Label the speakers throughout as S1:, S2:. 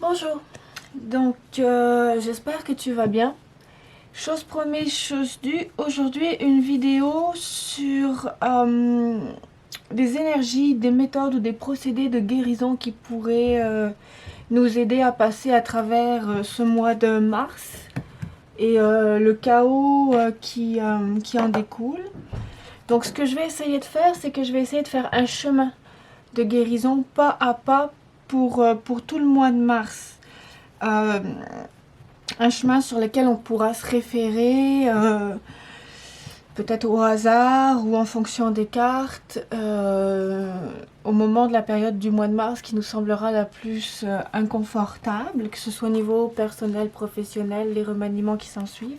S1: Bonjour, donc j'espère que tu vas bien. Chose promise, chose due, aujourd'hui une vidéo sur des énergies, des méthodes ou des procédés de guérison qui pourraient nous aider à passer à travers ce mois de mars et le chaos qui en découle. Donc ce que je vais essayer de faire, c'est que je vais essayer de faire un chemin de guérison pas à pas pour tout le mois de mars. Un chemin sur lequel on pourra se référer peut-être au hasard ou en fonction des cartes au moment de la période du mois de mars qui nous semblera la plus inconfortable, que ce soit au niveau personnel, professionnel, les remaniements qui s'ensuivent.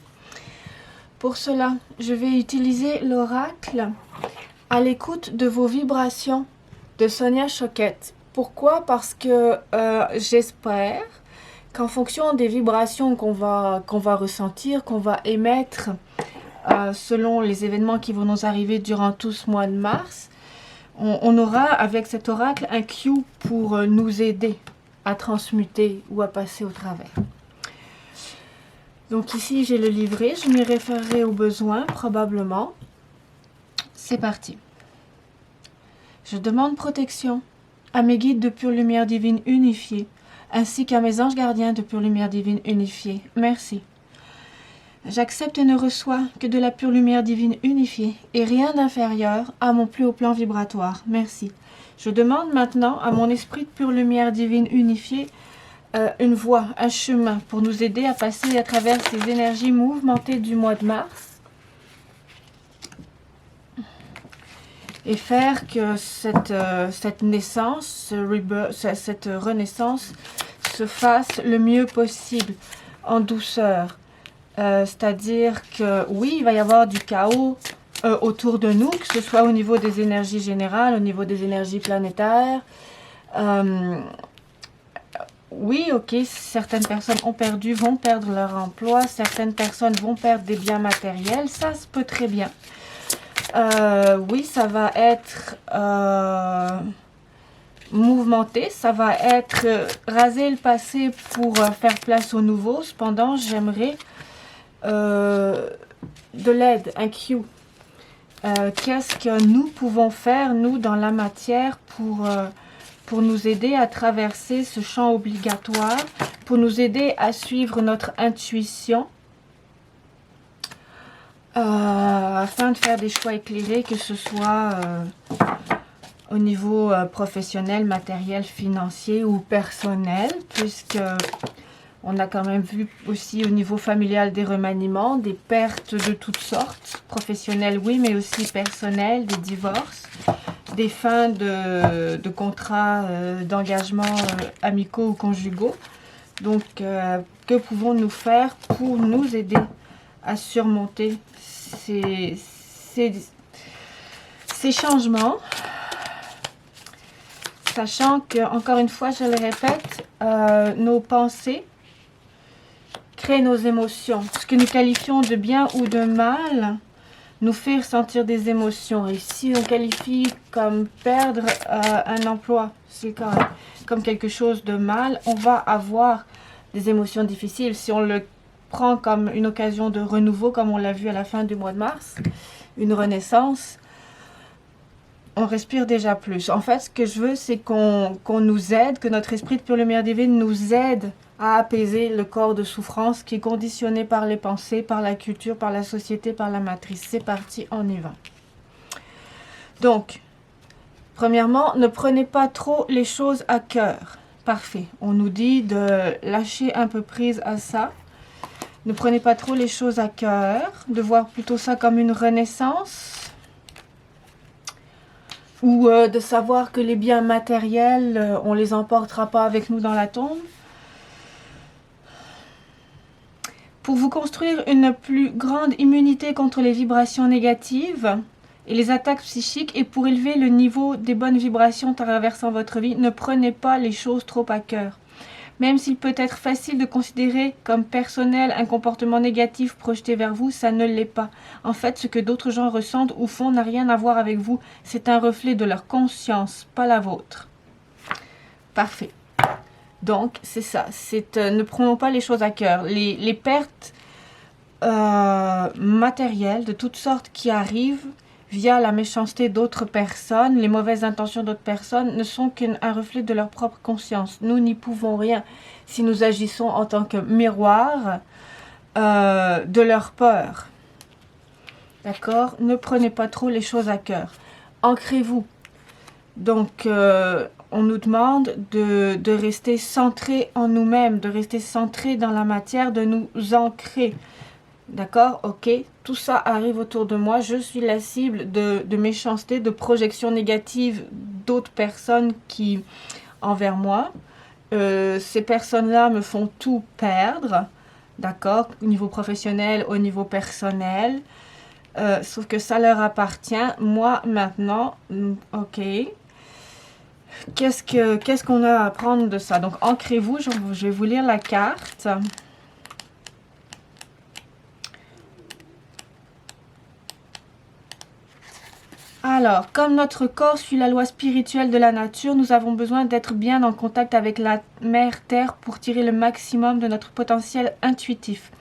S1: Pour cela, je vais utiliser l'oracle à l'écoute de vos vibrations de Sonia Choquette. Pourquoi? Parce que j'espère qu'en fonction des vibrations qu'on va ressentir, qu'on va émettre selon les événements qui vont nous arriver durant tout ce mois de mars, on aura avec cet oracle un cue pour nous aider à transmuter ou à passer au travers. Donc ici j'ai le livret, je m'y référerai au besoin probablement. C'est parti. Je demande protection à mes guides de pure lumière divine unifiée, ainsi qu'à mes anges gardiens de pure lumière divine unifiée. Merci. J'accepte et ne reçois que de la pure lumière divine unifiée et rien d'inférieur à mon plus haut plan vibratoire. Merci. Je demande maintenant à mon esprit de pure lumière divine unifiée une voie, un chemin pour nous aider à passer à travers ces énergies mouvementées du mois de mars et faire que cette naissance, cette renaissance se fasse le mieux possible, en douceur. C'est-à-dire que oui, il va y avoir du chaos autour de nous, que ce soit au niveau des énergies générales, au niveau des énergies planétaires. Oui, ok, certaines personnes vont perdre leur emploi, certaines personnes vont perdre des biens matériels, ça se peut très bien. Oui, ça va être mouvementé, ça va être raser le passé pour faire place au nouveau. Cependant, j'aimerais de l'aide, un cue. Qu'est-ce que nous pouvons faire, nous, dans la matière, pour nous aider à traverser ce champ obligatoire, pour nous aider à suivre notre intuition, afin de faire des choix éclairés, que ce soit au niveau professionnel, matériel, financier ou personnel, puisque on a quand même vu aussi au niveau familial des remaniements, des pertes de toutes sortes, professionnelles oui, mais aussi personnelles, des divorces, des fins de contrats d'engagement amicaux ou conjugaux. Donc, que pouvons-nous faire pour nous aider à surmonter ces changements, sachant que, encore une fois, je le répète, nos pensées créent nos émotions. Ce que nous qualifions de bien ou de mal nous fait ressentir des émotions. Et si on qualifie comme perdre un emploi, c'est comme quelque chose de mal, on va avoir des émotions difficiles. Si on le prend comme une occasion de renouveau, comme on l'a vu à la fin du mois de mars, une renaissance, on respire déjà plus. En fait, ce que je veux, c'est qu'on nous aide, que notre esprit de pure lumière divine nous aide à apaiser le corps de souffrance qui est conditionné par les pensées, par la culture, par la société, par la matrice. C'est parti, on y va. Donc, premièrement, ne prenez pas trop les choses à cœur. Parfait. On nous dit de lâcher un peu prise à ça. Ne prenez pas trop les choses à cœur, de voir plutôt ça comme une renaissance. Ou de savoir que les biens matériels, on ne les emportera pas avec nous dans la tombe. Pour vous construire une plus grande immunité contre les vibrations négatives et les attaques psychiques et pour élever le niveau des bonnes vibrations traversant votre vie, ne prenez pas les choses trop à cœur. Même s'il peut être facile de considérer comme personnel un comportement négatif projeté vers vous, ça ne l'est pas. En fait, ce que d'autres gens ressentent ou font n'a rien à voir avec vous. C'est un reflet de leur conscience, pas la vôtre. Parfait. Donc, c'est ça. Ne prenons pas les choses à cœur. Les pertes matérielles de toutes sortes qui arrivent via la méchanceté d'autres personnes, les mauvaises intentions d'autres personnes, ne sont qu'un reflet de leur propre conscience. Nous n'y pouvons rien si nous agissons en tant que miroir de leur peur. D'accord? Ne prenez pas trop les choses à cœur. Ancrez-vous. Donc, on nous demande de rester centré en nous-mêmes, de rester centré dans la matière, de nous ancrer. D'accord? Ok. Tout ça arrive autour de moi. Je suis la cible de méchanceté, de projections négatives d'autres personnes envers moi. Ces personnes-là me font tout perdre. D'accord? Au niveau professionnel, au niveau personnel. Sauf que ça leur appartient. Moi, maintenant, ok. Qu'est-ce qu'on a à apprendre de ça? Donc, ancrez-vous. Je vais vous lire la carte. Alors, comme notre corps suit la loi spirituelle de la nature, nous avons besoin d'être bien en contact avec la mère Terre pour tirer le maximum de notre potentiel intuitif.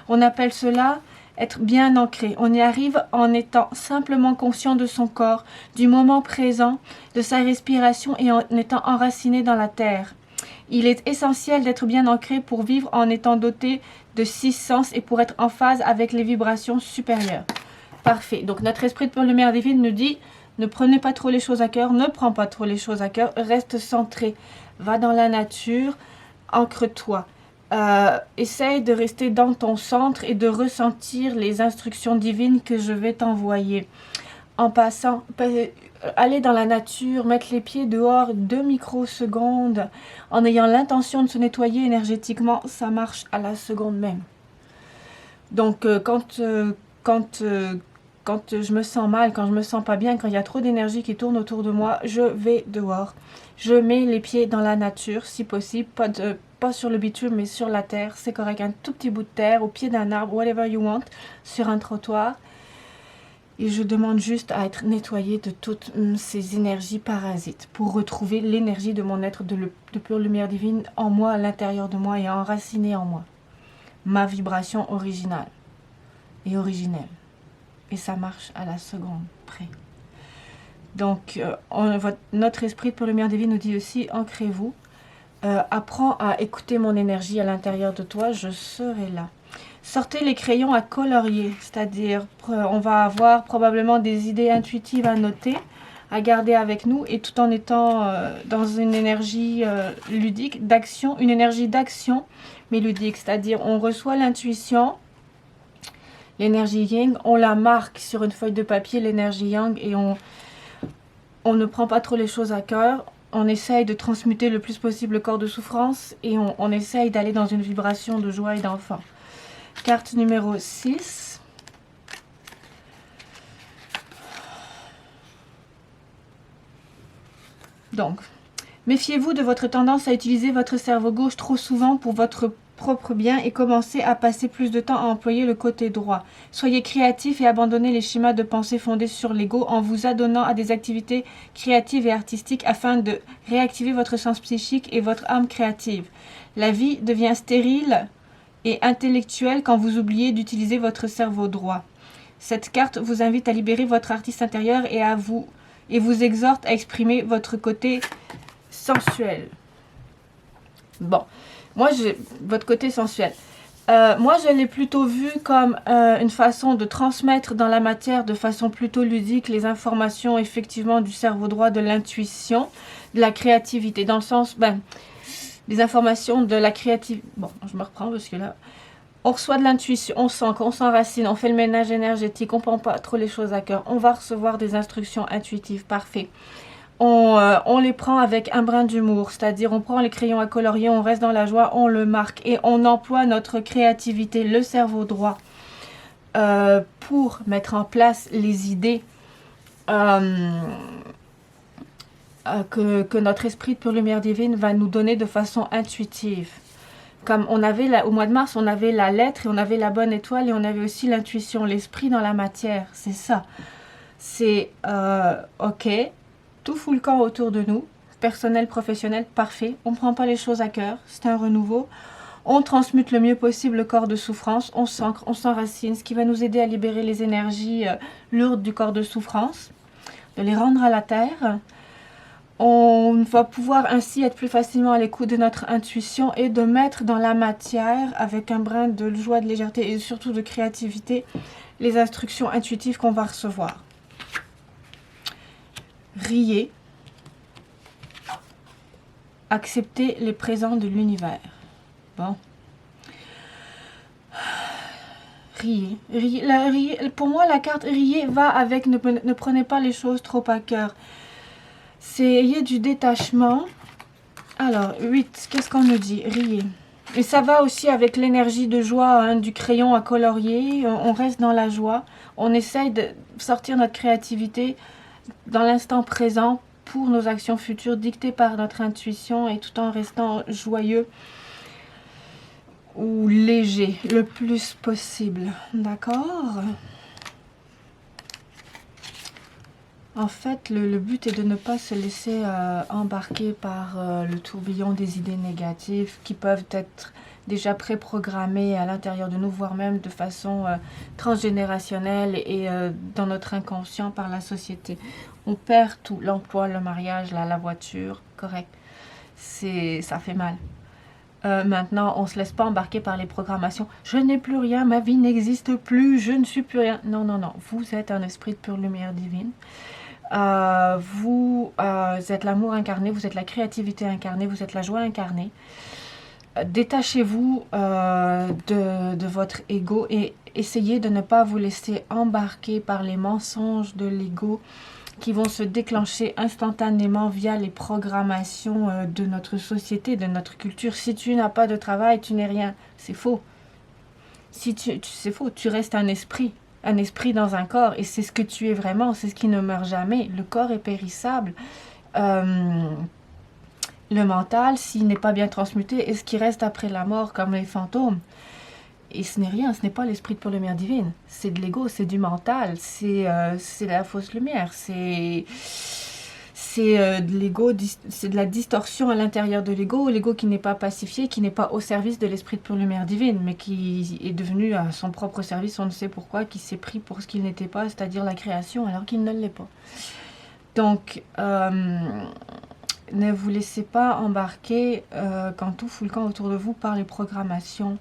S1: On appelle cela être bien ancré. On y arrive en étant simplement conscient de son corps, du moment présent, de sa respiration et en étant enraciné dans la terre. Il est essentiel d'être bien ancré pour vivre en étant doté de 6 sens et pour être en phase avec les vibrations supérieures. Parfait. Donc notre esprit de lumière divine nous dit, ne prenez pas trop les choses à cœur, ne prends pas trop les choses à cœur, reste centré, va dans la nature, ancre-toi. Essaye de rester dans ton centre et de ressentir les instructions divines que je vais t'envoyer. En passant, aller dans la nature, mettre les pieds dehors 2 microsecondes, en ayant l'intention de se nettoyer énergétiquement, ça marche à la seconde même. Donc quand je me sens mal, quand je me sens pas bien, quand il y a trop d'énergie qui tourne autour de moi, je vais dehors. Je mets les pieds dans la nature, si possible, pas sur le bitume, mais sur la terre. C'est correct, un tout petit bout de terre, au pied d'un arbre, whatever you want, sur un trottoir. Et je demande juste à être nettoyée de toutes ces énergies parasites pour retrouver l'énergie de mon être de pure lumière divine en moi, à l'intérieur de moi et enracinée en moi. Ma vibration originale et originelle. Et ça marche à la seconde près. Donc, notre esprit de pure lumière divine nous dit aussi, ancrez-vous. Apprends à écouter mon énergie à l'intérieur de toi, je serai là. Sortez les crayons à colorier, c'est-à-dire on va avoir probablement des idées intuitives à noter, à garder avec nous, et tout en étant dans une énergie ludique, d'action, une énergie d'action, mais ludique, c'est-à-dire on reçoit l'intuition, l'énergie yin, on la marque sur une feuille de papier, l'énergie yang, et on ne prend pas trop les choses à cœur. On essaye de transmuter le plus possible le corps de souffrance et on essaye d'aller dans une vibration de joie et d'enfant. Carte numéro 6. Donc, méfiez-vous de votre tendance à utiliser votre cerveau gauche trop souvent pour votre propre bien et commencez à passer plus de temps à employer le côté droit. Soyez créatif et abandonnez les schémas de pensée fondés sur l'ego en vous adonnant à des activités créatives et artistiques afin de réactiver votre sens psychique et votre âme créative. La vie devient stérile et intellectuelle quand vous oubliez d'utiliser votre cerveau droit. Cette carte vous invite à libérer votre artiste intérieur et vous exhorte à exprimer votre côté sensuel. Bon. Moi, j'ai votre côté sensuel. Moi, je l'ai plutôt vu comme une façon de transmettre dans la matière de façon plutôt ludique les informations effectivement du cerveau droit, de l'intuition, de la créativité. Dans le sens, des informations de la créativité. Bon, je me reprends parce que là, on reçoit de l'intuition, on sent qu'on s'enracine, on fait le ménage énergétique, on ne prend pas trop les choses à cœur. On va recevoir des instructions intuitives, parfait. On les prend avec un brin d'humour, c'est-à-dire on prend les crayons à colorier, on reste dans la joie, on le marque et on emploie notre créativité, le cerveau droit, pour mettre en place les idées que notre esprit de pure lumière divine va nous donner de façon intuitive. Comme on avait au mois de mars, on avait la lettre et on avait la bonne étoile et on avait aussi l'intuition, l'esprit dans la matière, c'est ça. C'est ok. Tout fout le camp autour de nous, personnel, professionnel, parfait. On ne prend pas les choses à cœur, c'est un renouveau. On transmute le mieux possible le corps de souffrance, on s'ancre, on s'enracine, ce qui va nous aider à libérer les énergies lourdes du corps de souffrance, de les rendre à la terre. On va pouvoir ainsi être plus facilement à l'écoute de notre intuition et de mettre dans la matière, avec un brin de joie, de légèreté et surtout de créativité, les instructions intuitives qu'on va recevoir. Riez. Acceptez les présents de l'univers. Bon. Riez. Pour moi, la carte riez va avec ne prenez pas les choses trop à cœur. C'est ayez du détachement. Alors, 8, qu'est-ce qu'on nous dit? Riez. Et ça va aussi avec l'énergie de joie hein, du crayon à colorier. On reste dans la joie. On essaye de sortir notre créativité dans l'instant présent pour nos actions futures dictées par notre intuition et tout en restant joyeux ou léger le plus possible. D'accord? En fait, le but est de ne pas se laisser embarquer par le tourbillon des idées négatives qui peuvent être déjà préprogrammées à l'intérieur de nous, voire même de façon transgénérationnelle et dans notre inconscient par la société. On perd tout, l'emploi, le mariage, la voiture, correct. Ça fait mal. Maintenant, on ne se laisse pas embarquer par les programmations. Je n'ai plus rien, ma vie n'existe plus, je ne suis plus rien. Non, non, non. Vous êtes un esprit de pure lumière divine. Vous êtes l'amour incarné, vous êtes la créativité incarnée, vous êtes la joie incarnée. Détachez-vous de votre ego et essayez de ne pas vous laisser embarquer par les mensonges de l'ego qui vont se déclencher instantanément via les programmations de notre société, de notre culture. Si tu n'as pas de travail, tu n'es rien. C'est faux. C'est faux, tu restes un esprit dans un corps, et c'est ce que tu es vraiment, c'est ce qui ne meurt jamais. Le corps est périssable. Le mental, s'il n'est pas bien transmuté, est ce qui reste après la mort comme les fantômes. Et ce n'est rien, ce n'est pas l'esprit de pure lumière divine. C'est de l'ego, c'est du mental, c'est la fausse lumière, c'est de l'ego, c'est de la distorsion à l'intérieur de l'ego qui n'est pas pacifié, qui n'est pas au service de l'esprit de pure lumière divine, mais qui est devenu à son propre service, on ne sait pourquoi, qui s'est pris pour ce qu'il n'était pas, c'est-à-dire la création, alors qu'il ne l'est pas. Donc, ne vous laissez pas embarquer quand tout fout le camp autour de vous par les programmations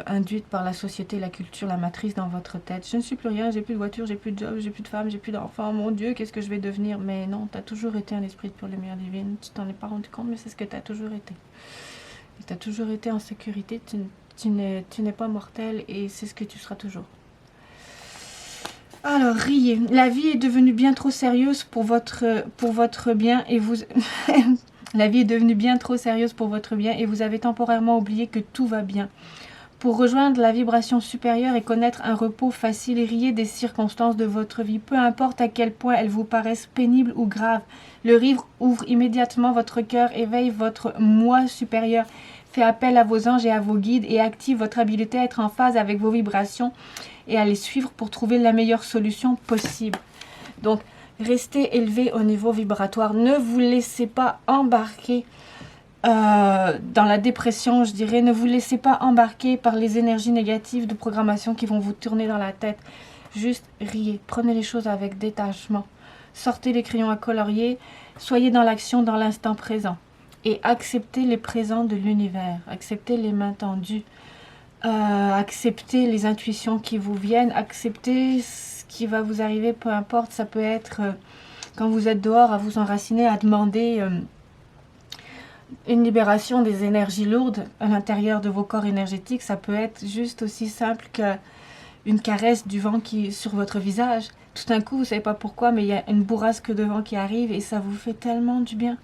S1: induite par la société, la culture, la matrice dans votre tête. Je ne suis plus rien, j'ai plus de voiture, j'ai plus de job, j'ai plus de femme, j'ai plus d'enfant. Mon Dieu, qu'est-ce que je vais devenir? Mais non, tu as toujours été un esprit de pure lumière divine. Tu t'en es pas rendu compte, mais c'est ce que tu as toujours été. Tu as toujours été en sécurité, tu n'es pas mortel et c'est ce que tu seras toujours. Alors, riez. La vie est devenue bien trop sérieuse pour votre bien et vous... La vie est devenue bien trop sérieuse pour votre bien et vous avez temporairement oublié que tout va bien. Pour rejoindre la vibration supérieure et connaître un repos facile, riez des circonstances de votre vie, peu importe à quel point elles vous paraissent pénibles ou graves. Le rire ouvre immédiatement votre cœur, éveille votre moi supérieur, fait appel à vos anges et à vos guides et active votre habileté à être en phase avec vos vibrations et à les suivre pour trouver la meilleure solution possible. Donc, restez élevé au niveau vibratoire. Ne vous laissez pas embarquer dans la dépression, je dirais. Ne vous laissez pas embarquer par les énergies négatives de programmation qui vont vous tourner dans la tête. Juste riez. Prenez les choses avec détachement. Sortez les crayons à colorier. Soyez dans l'action, dans l'instant présent. Et acceptez les présents de l'univers. Acceptez les mains tendues. Acceptez les intuitions qui vous viennent. Acceptez qui va vous arriver, peu importe, ça peut être quand vous êtes dehors à vous enraciner, à demander une libération des énergies lourdes à l'intérieur de vos corps énergétiques. Ça peut être juste aussi simple qu'une caresse du vent qui sur votre visage. Tout d'un coup, vous ne savez pas pourquoi, mais il y a une bourrasque de vent qui arrive et ça vous fait tellement du bien.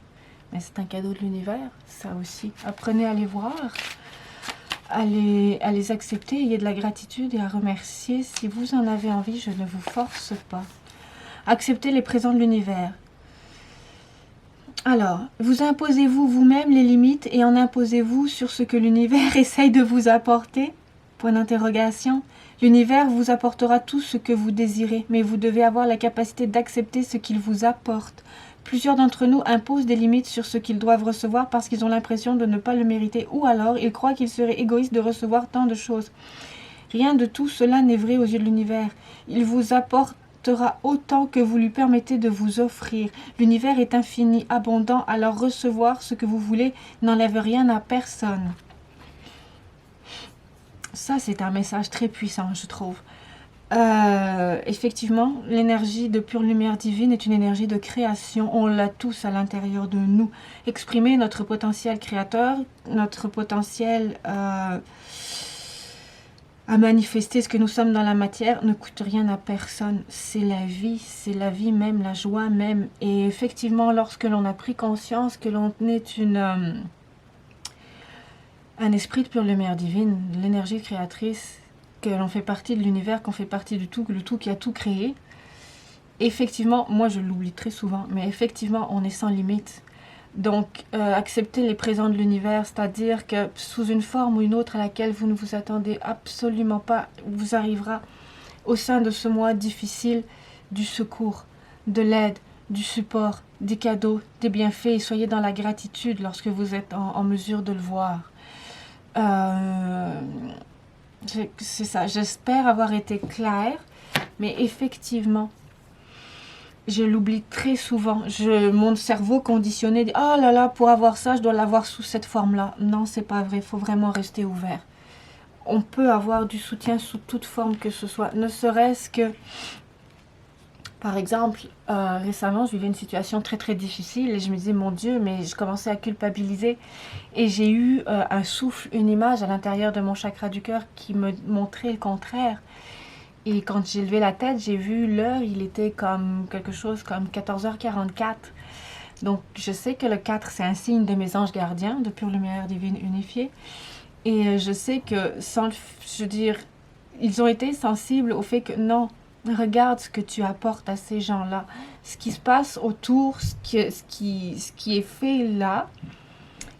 S1: Mais c'est un cadeau de l'univers, ça aussi. Apprenez à les voir, à les accepter, ayez de la gratitude et à remercier. Si vous en avez envie, je ne vous force pas. Acceptez les présents de l'univers. Alors, vous imposez-vous vous-même les limites et en imposez-vous sur ce que l'univers essaye de vous apporter? Point d'interrogation. L'univers vous apportera tout ce que vous désirez, mais vous devez avoir la capacité d'accepter ce qu'il vous apporte. Plusieurs d'entre nous imposent des limites sur ce qu'ils doivent recevoir parce qu'ils ont l'impression de ne pas le mériter, ou alors ils croient qu'il serait égoïste de recevoir tant de choses. Rien de tout cela n'est vrai aux yeux de l'univers. Il vous apportera autant que vous lui permettez de vous offrir. L'univers est infini, abondant, alors recevoir ce que vous voulez n'enlève rien à personne. Ça, c'est un message très puissant, je trouve. Effectivement, l'énergie de pure lumière divine est une énergie de création. On l'a tous à l'intérieur de nous. Exprimer notre potentiel créateur, notre potentiel à manifester ce que nous sommes dans la matière ne coûte rien à personne. C'est la vie même, la joie même. Et effectivement, lorsque l'on a pris conscience que l'on est un esprit de pure lumière divine, l'énergie créatrice, que l'on fait partie de l'univers, qu'on fait partie du tout, le tout qui a tout créé. Effectivement, moi je l'oublie très souvent, mais effectivement, on est sans limite. Donc, accepter les présents de l'univers, c'est-à-dire que sous une forme ou une autre à laquelle vous ne vous attendez absolument pas, vous arrivera au sein de ce mois difficile du secours, de l'aide, du support, des cadeaux, des bienfaits, et soyez dans la gratitude lorsque vous êtes en mesure de le voir. C'est ça, j'espère avoir été claire, mais effectivement, je l'oublie très souvent. Mon cerveau conditionné dit « Oh là là, pour avoir ça, je dois l'avoir sous cette forme-là. » Non, c'est pas vrai, il faut vraiment rester ouvert. On peut avoir du soutien sous toute forme que ce soit, ne serait-ce que... Par exemple, récemment, je vivais une situation très très difficile et je me disais, mon Dieu, mais je commençais à culpabiliser. Et j'ai eu un souffle, une image à l'intérieur de mon chakra du cœur qui me montrait le contraire. Et quand j'ai levé la tête, j'ai vu l'heure, il était comme quelque chose comme 14h44. Donc, je sais que le 4, c'est un signe de mes anges gardiens, de pure lumière divine unifiée. Et je sais que, je veux dire, ils ont été sensibles au fait que non, regarde ce que tu apportes à ces gens-là. Ce qui se passe autour, ce qui est fait là,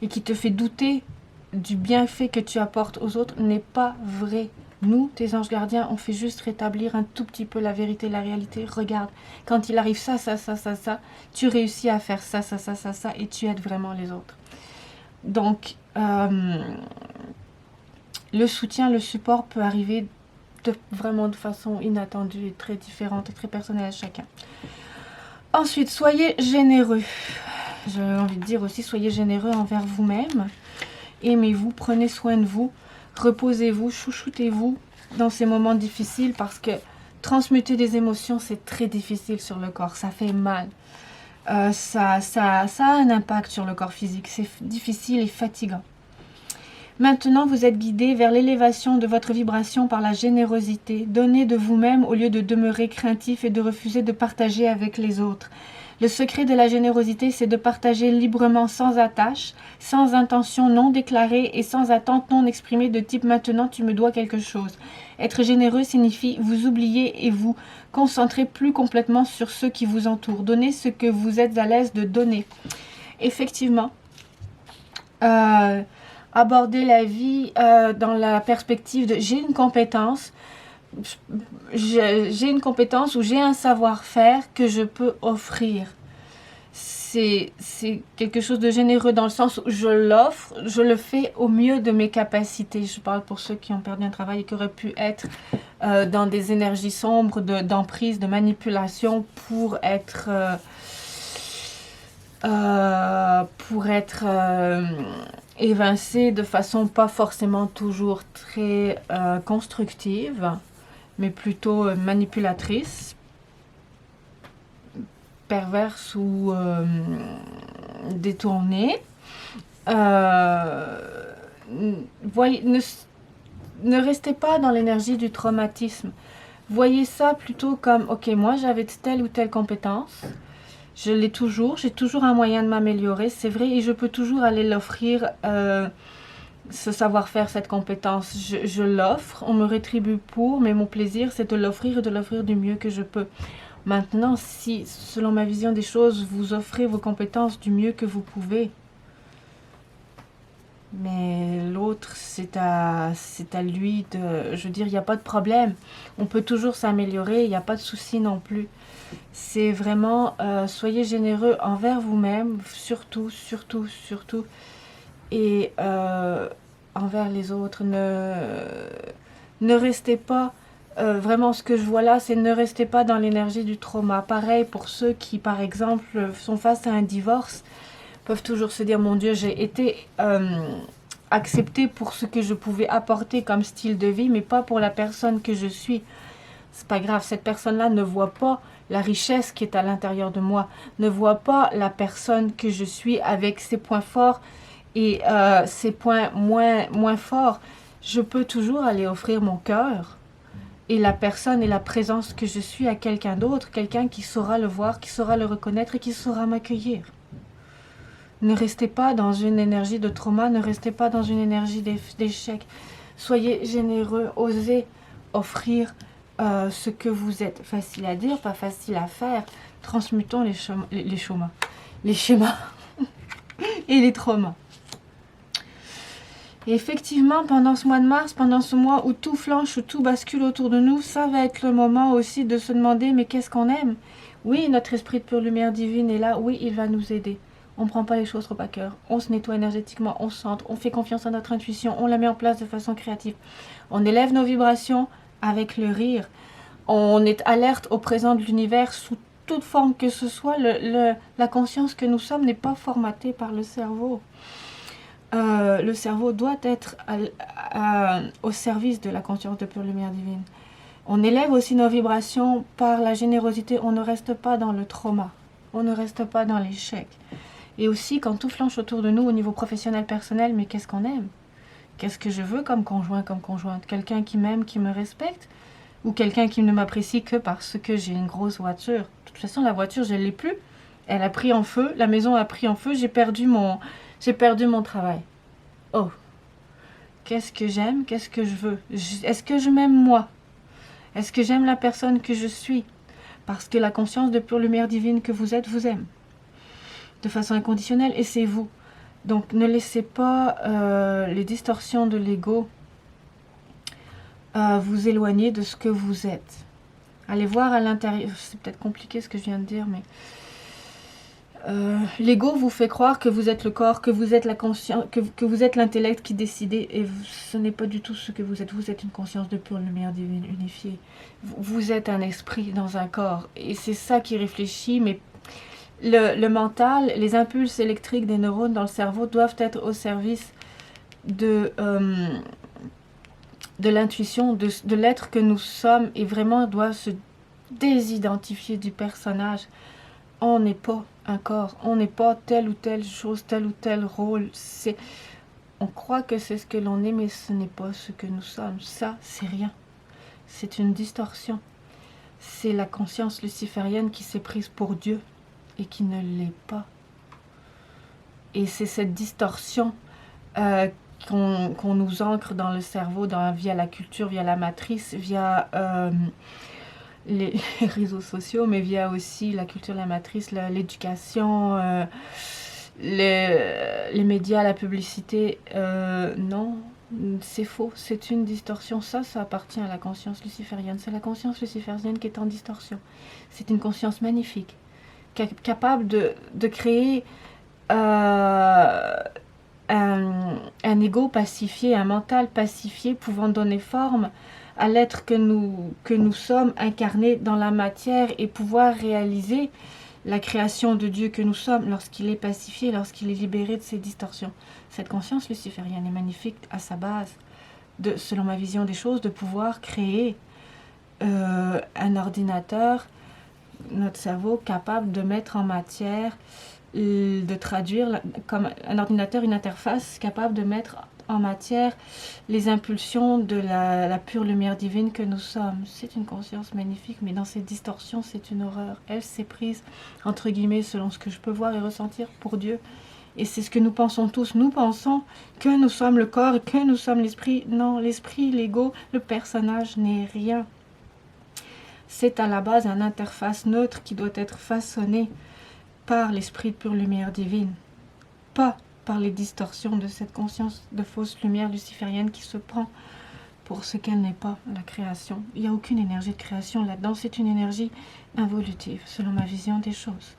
S1: et qui te fait douter du bienfait que tu apportes aux autres, n'est pas vrai. Nous, tes anges gardiens, on fait juste rétablir un tout petit peu la vérité, la réalité. Regarde, quand il arrive ça, tu réussis à faire ça, et tu aides vraiment les autres. Donc, le soutien, le support peut arriver vraiment de façon inattendue et très différente et très personnelle à chacun. Ensuite, soyez généreux. J'ai envie de dire aussi, soyez généreux envers vous-même. Aimez-vous, prenez soin de vous, reposez-vous, chouchoutez-vous dans ces moments difficiles parce que transmuter des émotions, c'est très difficile sur le corps, ça fait mal. Ça a un impact sur le corps physique, c'est difficile et fatigant. Maintenant, vous êtes guidé vers l'élévation de votre vibration par la générosité. Donnez de vous-même au lieu de demeurer craintif et de refuser de partager avec les autres. Le secret de la générosité, c'est de partager librement sans attache, sans intention non déclarée et sans attente non exprimée de type « maintenant tu me dois quelque chose ». Être généreux signifie vous oublier et vous concentrer plus complètement sur ceux qui vous entourent. Donnez ce que vous êtes à l'aise de donner. Effectivement, aborder la vie dans la perspective de j'ai une compétence, ou j'ai un savoir-faire que je peux offrir. C'est quelque chose de généreux dans le sens où je l'offre, je le fais au mieux de mes capacités. Je parle pour ceux qui ont perdu un travail et qui auraient pu être dans des énergies sombres, d'emprise, de manipulation pour être évincé de façon pas forcément toujours très constructive, mais plutôt manipulatrice, perverse ou détournée. Voyez, ne restez pas dans l'énergie du traumatisme. Voyez ça plutôt comme, ok, moi j'avais telle ou telle compétence, je l'ai toujours, j'ai toujours un moyen de m'améliorer, c'est vrai, et je peux toujours aller l'offrir, ce savoir-faire, cette compétence. Je l'offre, on me rétribue pour, mais mon plaisir, c'est de l'offrir et de l'offrir du mieux que je peux. Maintenant, si, selon ma vision des choses, vous offrez vos compétences du mieux que vous pouvez, mais l'autre, c'est à lui de... Je veux dire, il n'y a pas de problème. On peut toujours s'améliorer, il n'y a pas de souci non plus. C'est vraiment, soyez généreux envers vous-même, surtout, surtout, surtout. Et envers les autres, ne restez pas... vraiment, ce que je vois là, c'est ne restez pas dans l'énergie du trauma. Pareil pour ceux qui, par exemple, sont face à un divorce, peuvent toujours se dire, mon Dieu, j'ai été acceptée pour ce que je pouvais apporter comme style de vie, mais pas pour la personne que je suis. C'est pas grave, cette personne-là ne voit pas la richesse qui est à l'intérieur de moi, ne voit pas la personne que je suis avec ses points forts et ses points moins forts. Je peux toujours aller offrir mon cœur et la personne et la présence que je suis à quelqu'un d'autre, quelqu'un qui saura le voir, qui saura le reconnaître et qui saura m'accueillir. Ne restez pas dans une énergie de trauma, ne restez pas dans une énergie d'échec. Soyez généreux, osez offrir ce que vous êtes. Facile à dire, pas facile à faire. Transmutons les schémas et les traumas. Et effectivement, pendant ce mois de mars, pendant ce mois où tout flanche, où tout bascule autour de nous, ça va être le moment aussi de se demander, mais qu'est-ce qu'on aime? Oui, notre esprit de pure lumière divine est là, oui, il va nous aider. On ne prend pas les choses trop à cœur, on se nettoie énergétiquement, on se centre, on fait confiance à notre intuition, on la met en place de façon créative. On élève nos vibrations avec le rire. On est alerte au présent de l'univers sous toute forme que ce soit. La conscience que nous sommes n'est pas formatée par le cerveau. Le cerveau doit être au service de la conscience de pure lumière divine. On élève aussi nos vibrations par la générosité. On ne reste pas dans le trauma. On ne reste pas dans l'échec. Et aussi, quand tout flanche autour de nous au niveau professionnel, personnel, mais qu'est-ce qu'on aime? Qu'est-ce que je veux comme conjoint, comme conjointe? Quelqu'un qui m'aime, qui me respecte? Ou quelqu'un qui ne m'apprécie que parce que j'ai une grosse voiture? De toute façon, la voiture, je ne l'ai plus. Elle a pris en feu, la maison a pris en feu, j'ai perdu mon travail. Oh, qu'est-ce que j'aime? Qu'est-ce que je veux? Est-ce que je m'aime moi? Est-ce que j'aime la personne que je suis? Parce que la conscience de pure lumière divine que vous êtes, vous aime. De façon inconditionnelle, et c'est vous. Donc ne laissez pas les distorsions de l'ego vous éloigner de ce que vous êtes. Allez voir à l'intérieur, c'est peut-être compliqué ce que je viens de dire, mais l'ego vous fait croire que vous êtes le corps, que vous êtes la conscience, que vous êtes l'intellect qui décide, et ce n'est pas du tout ce que vous êtes. Vous êtes une conscience de pure lumière divine unifiée. Vous êtes un esprit dans un corps, et c'est ça qui réfléchit, mais le mental, les impulses électriques des neurones dans le cerveau doivent être au service de l'intuition, de l'être que nous sommes, et vraiment doivent se désidentifier du personnage. On n'est pas un corps, on n'est pas telle ou telle chose, tel ou tel rôle. On croit que c'est ce que l'on est, mais ce n'est pas ce que nous sommes. Ça, c'est rien. C'est une distorsion. C'est la conscience luciférienne qui s'est prise pour Dieu et qui ne l'est pas. Et c'est cette distorsion qu'on nous ancre dans le cerveau, via la culture, via la matrice, via les réseaux sociaux, mais via aussi la culture, la matrice, l'éducation, les médias, la publicité. Non, c'est faux, c'est une distorsion. Ça appartient à la conscience luciférienne. C'est la conscience luciférienne qui est en distorsion. C'est une conscience magnifique, capable de créer un ego pacifié, un mental pacifié, pouvant donner forme à l'être que nous sommes, incarnés dans la matière, et pouvoir réaliser la création de Dieu que nous sommes lorsqu'il est pacifié, lorsqu'il est libéré de ses distorsions. Cette conscience luciférienne est magnifique à sa base, selon ma vision des choses, de pouvoir créer un ordinateur, notre cerveau, capable de mettre en matière, de traduire, comme un ordinateur, une interface capable de mettre en matière les impulsions de la pure lumière divine que nous sommes. C'est une conscience magnifique, mais dans ces distorsions, c'est une horreur. Elle s'est prise, entre guillemets, selon ce que je peux voir et ressentir, pour Dieu. Et c'est ce que nous pensons tous. Nous pensons que nous sommes le corps et que nous sommes l'esprit. Non, l'esprit, l'ego, le personnage n'est rien. C'est à la base une interface neutre qui doit être façonnée par l'esprit de pure lumière divine. Pas par les distorsions de cette conscience de fausse lumière luciférienne qui se prend pour ce qu'elle n'est pas, la création. Il n'y a aucune énergie de création là-dedans, c'est une énergie involutive, selon ma vision des choses.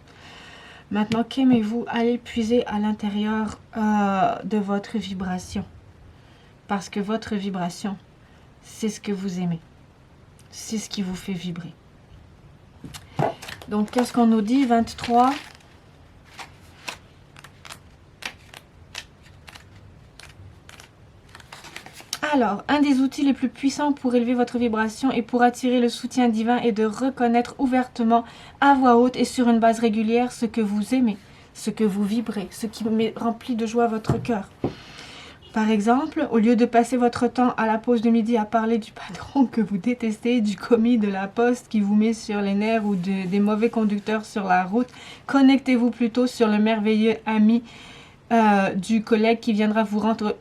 S1: Maintenant, qu'aimez-vous? Allez puiser à l'intérieur de votre vibration. Parce que votre vibration, c'est ce que vous aimez. C'est ce qui vous fait vibrer. Donc, qu'est-ce qu'on nous dit? 23. Alors, un des outils les plus puissants pour élever votre vibration et pour attirer le soutien divin est de reconnaître ouvertement, à voix haute et sur une base régulière, ce que vous aimez, ce que vous vibrez, ce qui remplit de joie votre cœur. Par exemple, au lieu de passer votre temps à la pause de midi à parler du patron que vous détestez, du commis de la poste qui vous met sur les nerfs ou des mauvais conducteurs sur la route, connectez-vous plutôt sur le merveilleux ami du collègue qui viendra vous rendre,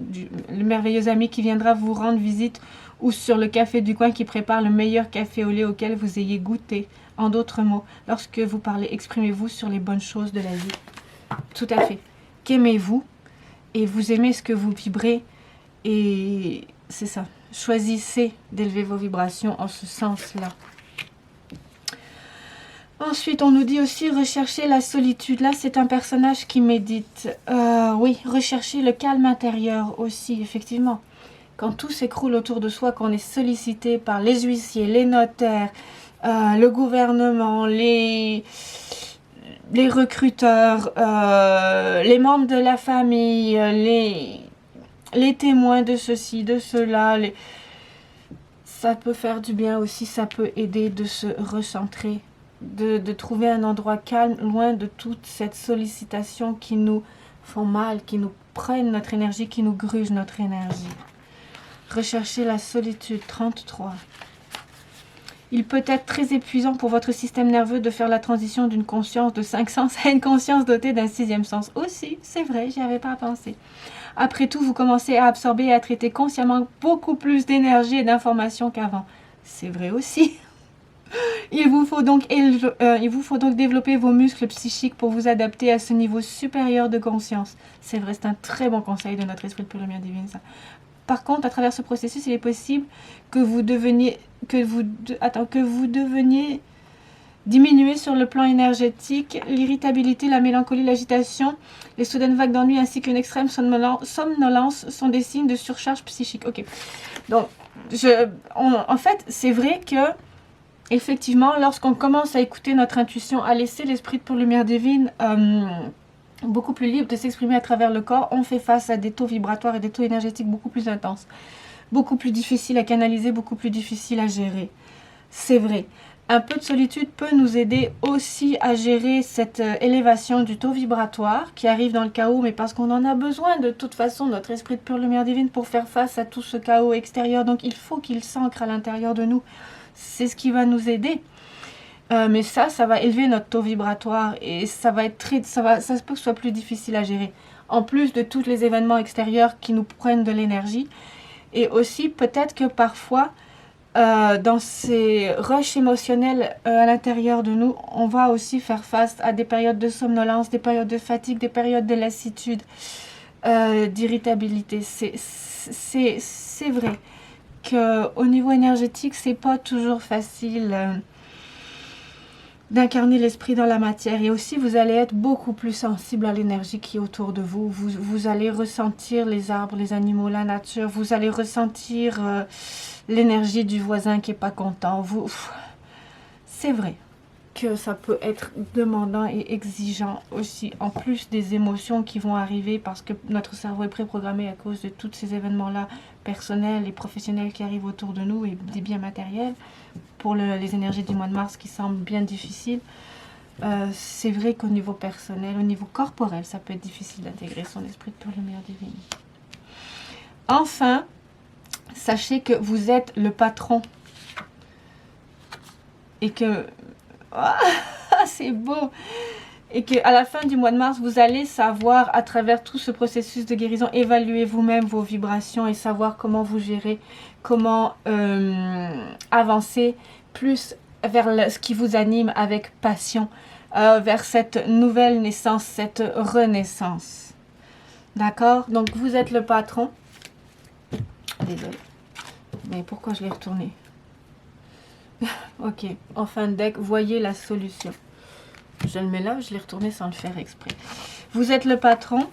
S1: le merveilleux ami qui viendra vous rendre visite, ou sur le café du coin qui prépare le meilleur café au lait auquel vous ayez goûté. En d'autres mots, lorsque vous parlez, exprimez-vous sur les bonnes choses de la vie. Tout à fait. Qu'aimez-vous? Et vous aimez ce que vous vibrez, et c'est ça. Choisissez d'élever vos vibrations en ce sens-là. Ensuite, on nous dit aussi rechercher la solitude. Là, c'est un personnage qui médite. Oui, rechercher le calme intérieur aussi, effectivement. Quand tout s'écroule autour de soi, qu'on est sollicité par les huissiers, les notaires, le gouvernement, les recruteurs, les membres de la famille, les témoins de ceci, de cela, ça peut faire du bien aussi, ça peut aider de se recentrer, de trouver un endroit calme, loin de toute cette sollicitation qui nous font mal, qui nous prennent notre énergie, qui nous gruge notre énergie. Rechercher la solitude, 33. Il peut être très épuisant pour votre système nerveux de faire la transition d'une conscience de 5 sens à une conscience dotée d'un 6e sens. Aussi, c'est vrai, j'y avais pas pensé. Après tout, vous commencez à absorber et à traiter consciemment beaucoup plus d'énergie et d'informations qu'avant. C'est vrai aussi. Il vous faut donc développer vos muscles psychiques pour vous adapter à ce niveau supérieur de conscience. C'est vrai, c'est un très bon conseil de notre esprit de pure lumière divine, ça. Par contre, à travers ce processus, il est possible que vous deveniez diminuer sur le plan énergétique, l'irritabilité, la mélancolie, l'agitation, les soudaines vagues d'ennui ainsi qu'une extrême somnolence sont des signes de surcharge psychique. Ok. Donc, en fait, c'est vrai que effectivement, lorsqu'on commence à écouter notre intuition, à laisser l'esprit de pure lumière divine beaucoup plus libre de s'exprimer à travers le corps, on fait face à des taux vibratoires et des taux énergétiques beaucoup plus intenses, beaucoup plus difficiles à canaliser, beaucoup plus difficiles à gérer. C'est vrai. Un peu de solitude peut nous aider aussi à gérer cette élévation du taux vibratoire qui arrive dans le chaos, mais parce qu'on en a besoin de toute façon, notre esprit de pure lumière divine, pour faire face à tout ce chaos extérieur. Donc il faut qu'il s'ancre à l'intérieur de nous. C'est ce qui va nous aider. Mais ça va élever notre taux vibratoire et ça va être ça se peut que ce soit plus difficile à gérer. En plus de tous les événements extérieurs qui nous prennent de l'énergie. Et aussi, peut-être que parfois, dans ces rushs émotionnels à l'intérieur de nous, on va aussi faire face à des périodes de somnolence, des périodes de fatigue, des périodes de lassitude, d'irritabilité. C'est vrai qu'au niveau énergétique, c'est pas toujours facile d'incarner l'esprit dans la matière. Et aussi, vous allez être beaucoup plus sensible à l'énergie qui est autour de vous. Vous allez ressentir les arbres, les animaux, la nature. Vous allez ressentir l'énergie du voisin qui n'est pas content. C'est vrai que ça peut être demandant et exigeant aussi, en plus des émotions qui vont arriver parce que notre cerveau est préprogrammé à cause de tous ces événements-là personnels et professionnels qui arrivent autour de nous et des biens matériels. Pour les énergies du mois de mars qui semblent bien difficiles, c'est vrai qu'au niveau personnel, au niveau corporel, ça peut être difficile d'intégrer son esprit de pure lumière divine. Enfin, sachez que vous êtes le patron et que c'est beau, et qu'à la fin du mois de mars, vous allez savoir, à travers tout ce processus de guérison, évaluer vous-même vos vibrations et savoir comment vous gérer, comment avancer plus vers ce qui vous anime avec passion, vers cette nouvelle naissance, cette renaissance. D'accord? Donc, vous êtes le patron. Désolée. Mais pourquoi je l'ai retourné? Ok. En fin de deck, voyez la solution. Je le mets là, je l'ai retourné sans le faire exprès. Vous êtes le patron.